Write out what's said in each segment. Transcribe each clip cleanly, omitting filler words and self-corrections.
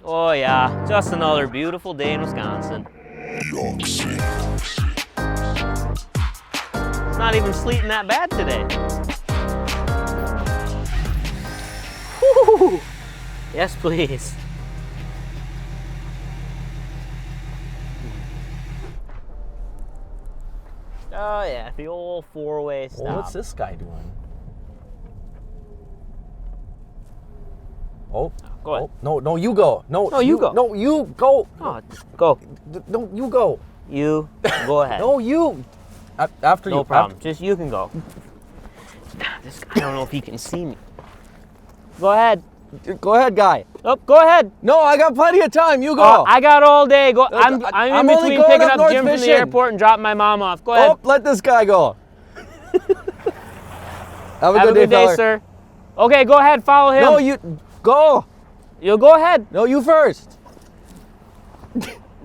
Oh yeah, just another beautiful day in Wisconsin. It's not even sleeting that bad today. Woo! Yes, please. Oh yeah, the old four-way stop. Well, what's this guy doing? Oh, go ahead. Oh, no, you go. No, you go. No, you go. Oh, go. No, you go. You go ahead. No, you. After you. No problem. Just you can go. This guy, I don't know if he can see me. Go ahead. Go ahead, guy. Oh, go ahead. No, I got plenty of time. You go. Oh, I got all day. Go. I'm in only between going picking up up north Jim from fishing. the airport and dropping my mom off. Go ahead. Oh, let this guy go. Have a Have good day, sir. Okay, go ahead. Follow him. No, you go. You go ahead. No, you first.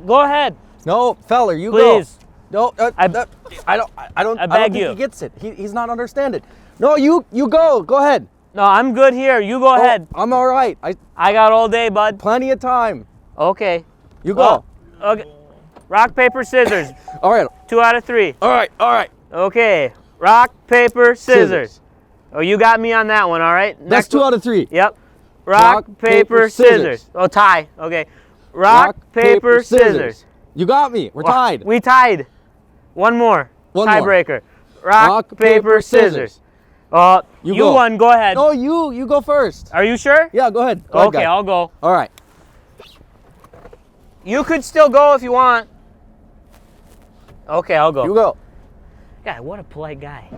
Go ahead. No, feller, you Please. go. No, I don't beg think you. he gets it. He's not understanding. No, you go. Go ahead. No, I'm good here. You go ahead. I'm all right. I got all day, bud. Plenty of time. Okay. You go. Okay. Rock, paper, scissors. All right. 2 out of 3. All right. Okay. Rock, paper, scissors. Oh, you got me on that one, all right? That's 2 out of 3. Yep. Rock, paper, scissors. Oh, tie. Okay. Rock, paper, scissors. You got me. We're tied. We tied. One more. Tiebreaker. Rock, paper, scissors. You go. won. Go ahead. No, you go first. Are you sure? Yeah, go ahead. Go ahead, Okay, guy. I'll go. All right. You could still go if you want. Okay, I'll go. You go. God, what a polite guy.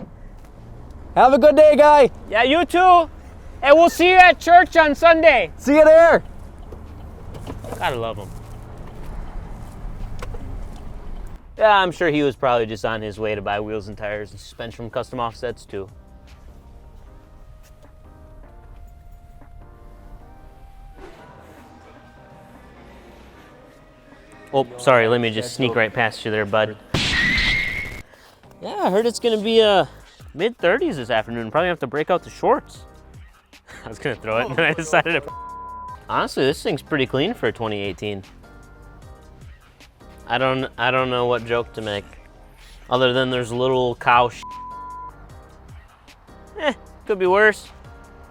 Have a good day, guy. Yeah, you too. And we'll see you at church on Sunday. See you there. Gotta love him. Yeah, I'm sure he was probably just on his way to buy wheels and tires and suspension from Custom Offsets too. Oh, sorry, let me just sneak right past you there, bud. Yeah, I heard it's gonna be mid-30s this afternoon. Probably have to break out the shorts. I was gonna throw it and then I decided to. Honestly, this thing's pretty clean for a 2018. I don't know what joke to make, other than there's a little cow could be worse.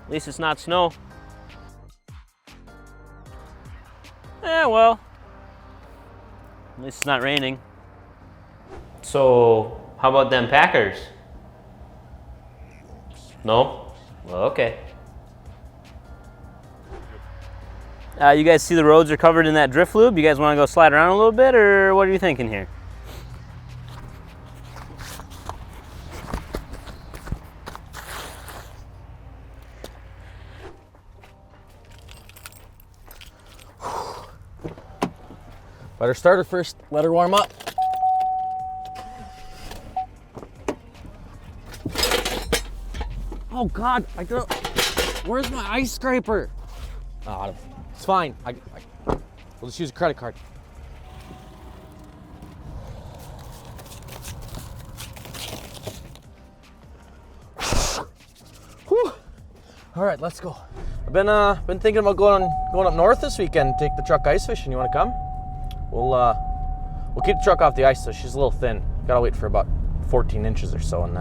At least it's not snow. Well, at least it's not raining. So, how about them Packers? No? Well, okay. You guys see the roads are covered in that drift lube? You guys want to go slide around a little bit, or what are you thinking here? Better start her first. Let her warm up. Oh God! Where's my ice scraper? Oh, it's fine. We'll just use a credit card. Whew. All right, let's go. I've been thinking about going up north this weekend. Take the truck ice fishing. You want to come? We'll keep the truck off the ice, so she's a little thin. Gotta wait for about 14 inches or so, and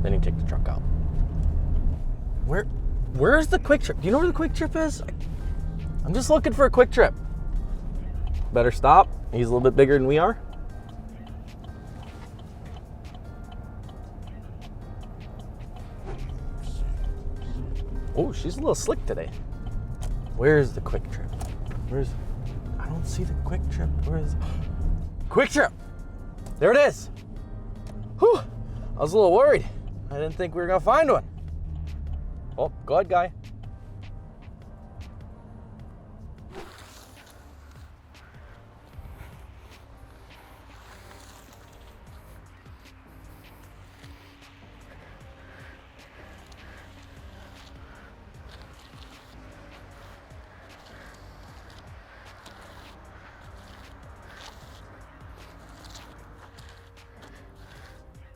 then you take the truck out. Where's the Quick Trip? Do you know where the Quick Trip is? I'm just looking for a Quick Trip. Better stop. He's a little bit bigger than we are. Oh, she's a little slick today. Where's the Quick Trip? I don't see the Quick Trip. Where's Quick Trip? There it is. Whew. I was a little worried. I didn't think we were gonna find one. Oh, go ahead, guy.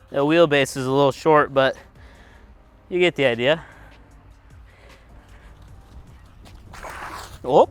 The wheelbase is a little short, but you get the idea. Oh,